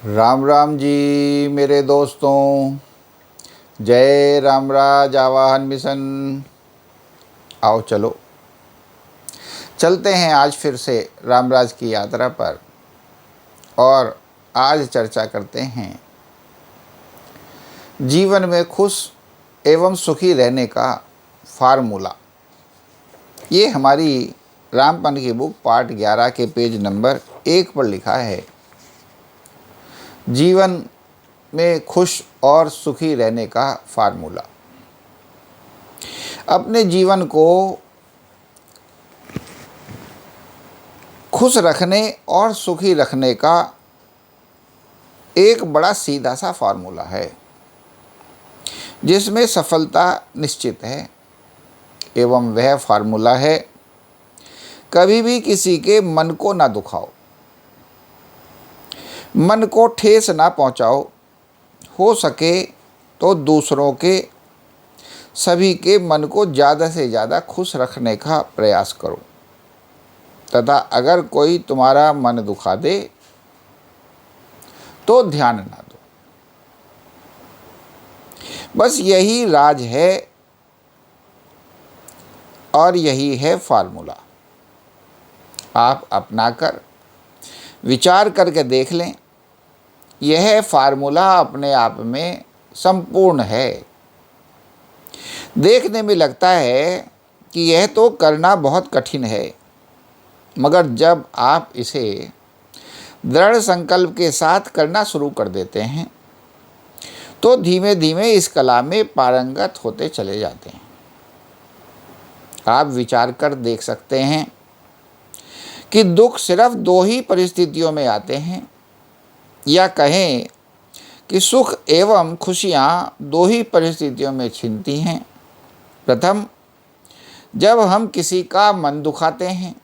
राम राम जी मेरे दोस्तों। जय रामराज आवाहन मिशन। आओ चलो चलते हैं आज फिर से रामराज की यात्रा पर। और आज चर्चा करते हैं जीवन में खुश एवं सुखी रहने का फार्मूला। ये हमारी रामपन की बुक पार्ट 11 के पेज नंबर 1 पर लिखा है। जीवन में खुश और सुखी रहने का फार्मूला। अपने जीवन को खुश रखने और सुखी रखने का एक बड़ा सीधा सा फार्मूला है जिसमें सफलता निश्चित है। एवं वह फार्मूला है, कभी भी किसी के मन को ना दुखाओ, मन को ठेस ना पहुंचाओ, हो सके तो दूसरों के सभी के मन को ज़्यादा से ज़्यादा खुश रखने का प्रयास करो, तथा अगर कोई तुम्हारा मन दुखा दे तो ध्यान ना दो। बस यही राज है और यही है फार्मूला। आप अपनाकर विचार करके देख लें। यह फार्मूला अपने आप में संपूर्ण है। देखने में लगता है कि यह तो करना बहुत कठिन है, मगर जब आप इसे दृढ़ संकल्प के साथ करना शुरू कर देते हैं तो धीमे धीमे इस कला में पारंगत होते चले जाते हैं। आप विचार कर देख सकते हैं कि दुख सिर्फ दो ही परिस्थितियों में आते हैं, या कहें कि सुख एवं खुशियाँ दो ही परिस्थितियों में छिनती हैं। प्रथम, जब हम किसी का मन दुखाते हैं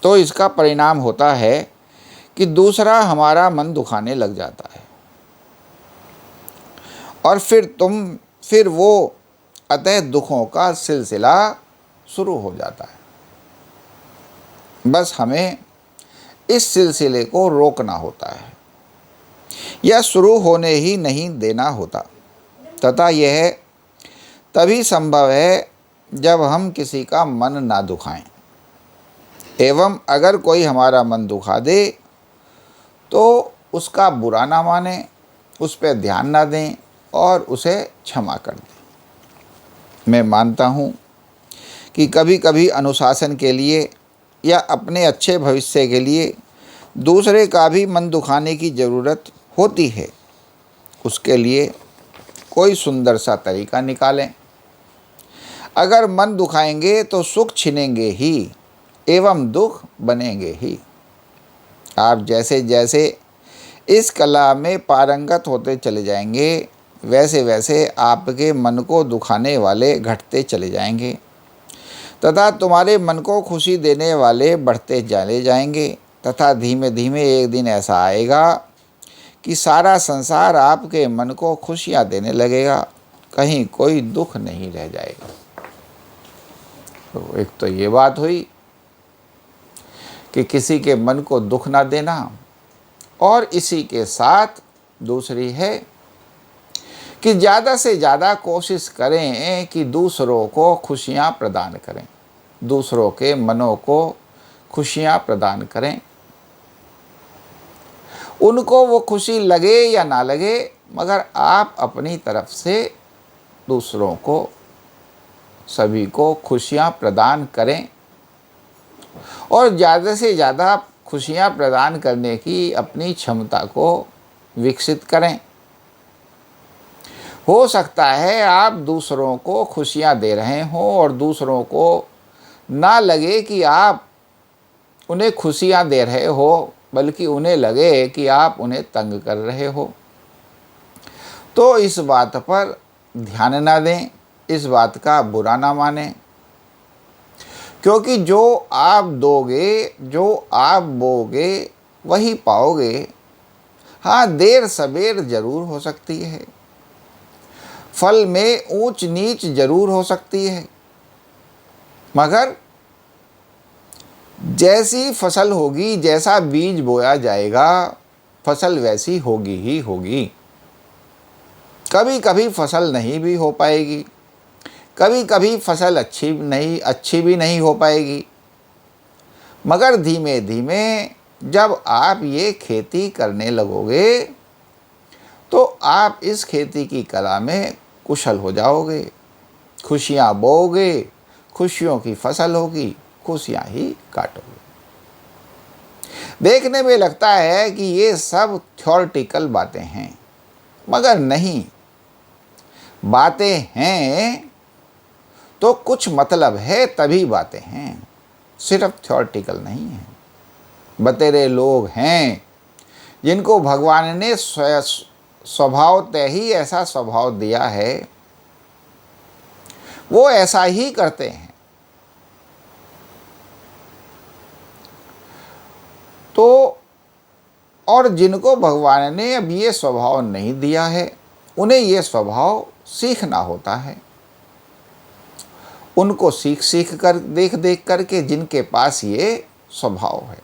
तो इसका परिणाम होता है कि दूसरा हमारा मन दुखाने लग जाता है, और फिर वो अतः दुखों का सिलसिला शुरू हो जाता है। बस हमें इस सिलसिले को रोकना होता है या शुरू होने ही नहीं देना होता, तथा यह तभी संभव है जब हम किसी का मन ना दुखाएं। एवं अगर कोई हमारा मन दुखा दे तो उसका बुरा ना माने, उस पर ध्यान ना दें और उसे क्षमा कर दें। मैं मानता हूँ कि कभी कभी अनुशासन के लिए या अपने अच्छे भविष्य के लिए दूसरे का भी मन दुखाने की ज़रूरत होती है। उसके लिए कोई सुंदर सा तरीका निकालें। अगर मन दुखाएंगे तो सुख छिनेंगे ही एवं दुख बनेंगे ही। आप जैसे जैसे इस कला में पारंगत होते चले जाएंगे, वैसे वैसे आपके मन को दुखाने वाले घटते चले जाएंगे, तथा तुम्हारे मन को खुशी देने वाले बढ़ते चले जाएंगे। तथा धीमे धीमे एक दिन ऐसा आएगा कि सारा संसार आपके मन को खुशियाँ देने लगेगा, कहीं कोई दुख नहीं रह जाएगा। तो एक तो ये बात हुई कि किसी के मन को दुख ना देना, और इसी के साथ दूसरी है कि ज़्यादा से ज़्यादा कोशिश करें कि दूसरों को खुशियाँ प्रदान करें, दूसरों के मनों को खुशियाँ प्रदान करें। उनको वो खुशी लगे या ना लगे, मगर आप अपनी तरफ से दूसरों को, सभी को खुशियाँ प्रदान करें, और ज़्यादा से ज़्यादा खुशियाँ प्रदान करने की अपनी क्षमता को विकसित करें। हो सकता है आप दूसरों को खुशियाँ दे रहे हों और दूसरों को ना लगे कि आप उन्हें खुशियाँ दे रहे हो, बल्कि उन्हें लगे कि आप उन्हें तंग कर रहे हो। तो इस बात पर ध्यान ना दें, इस बात का बुरा ना मानें, क्योंकि जो आप दोगे, जो आप बोगे, वही पाओगे। हाँ, देर सबेर जरूर हो सकती है, फल में ऊंच नीच जरूर हो सकती है, मगर जैसी फसल होगी, जैसा बीज बोया जाएगा, फसल वैसी होगी ही होगी। कभी कभी फसल नहीं भी हो पाएगी, कभी कभी फसल अच्छी भी नहीं हो पाएगी, मगर धीमे धीमे जब आप ये खेती करने लगोगे तो आप इस खेती की कला में कुशल हो जाओगे, खुशियाँ बोओगे, खुशियों की फसल होगी, खुशियाँ ही काटोगे। देखने में लगता है कि ये सब थ्योरेटिकल बातें हैं, मगर नहीं, बातें हैं तो कुछ मतलब है तभी बातें हैं, सिर्फ थ्योरेटिकल नहीं है। बतेरे लोग हैं जिनको भगवान ने स्वभावतः ही ऐसा स्वभाव दिया है, वो ऐसा ही करते हैं। तो और जिनको भगवान ने अब ये स्वभाव नहीं दिया है, उन्हें ये स्वभाव सीखना होता है। उनको सीख सीख कर, देख देख करके जिनके पास ये स्वभाव है।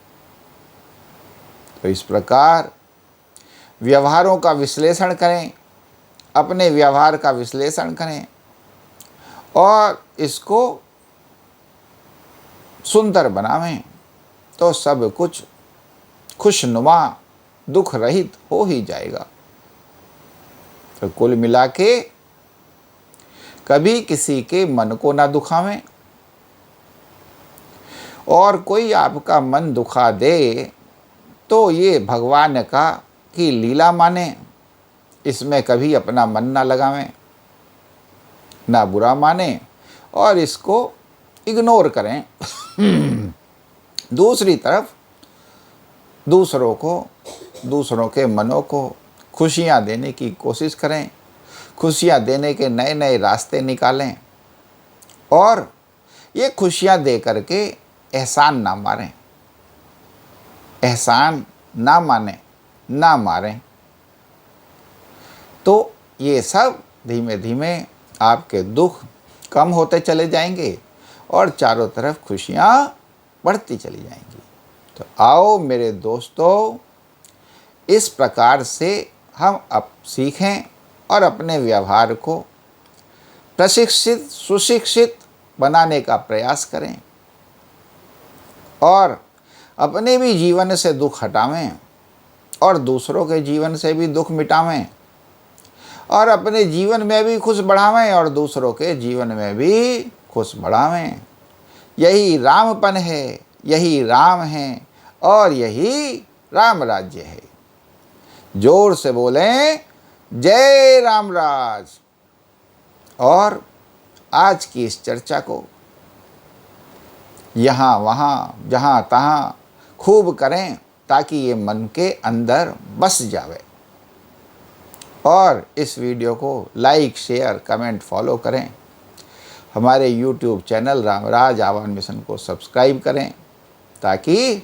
तो इस प्रकार व्यवहारों का विश्लेषण करें, अपने व्यवहार का विश्लेषण करें और इसको सुंदर बनावें, तो सब कुछ खुशनुमा, दुख रहित हो ही जाएगा। तो कुल मिला के कभी किसी के मन को ना दुखावें, और कोई आपका मन दुखा दे तो ये भगवान की लीला माने, इसमें कभी अपना मन ना लगावें, ना बुरा माने और इसको इग्नोर करें। दूसरी तरफ दूसरों के मनों को खुशियाँ देने की कोशिश करें, खुशियाँ देने के नए नए रास्ते निकालें और ये खुशियाँ दे करके एहसान ना मारें, एहसान ना माने, ना मारें। तो ये सब धीमे धीमे आपके दुख कम होते चले जाएंगे और चारों तरफ खुशियाँ बढ़ती चली जाएंगी। तो आओ मेरे दोस्तों, इस प्रकार से हम अब सीखें और अपने व्यवहार को प्रशिक्षित, सुशिक्षित बनाने का प्रयास करें और अपने भी जीवन से दुख हटावें और दूसरों के जीवन से भी दुख मिटावें और अपने जीवन में भी खुश बढ़ावें और दूसरों के जीवन में भी खुश बढ़ावें। यही रामपन है, यही राम है और यही राम राज्य है। जोर से बोलें जय रामराज। और आज की इस चर्चा को यहाँ वहाँ जहाँ तहाँ खूब करें ताकि ये मन के अंदर बस जावे। और इस वीडियो को लाइक, शेयर, कमेंट, फॉलो करें। हमारे YouTube चैनल रामराज आह्वान मिशन को सब्सक्राइब करें ताकि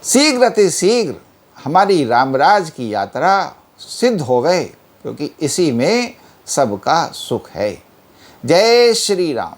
शीघ्र अतिशीघ्र हमारी रामराज की यात्रा सिद्ध होवे, क्योंकि इसी में सबका सुख है। जय श्री राम।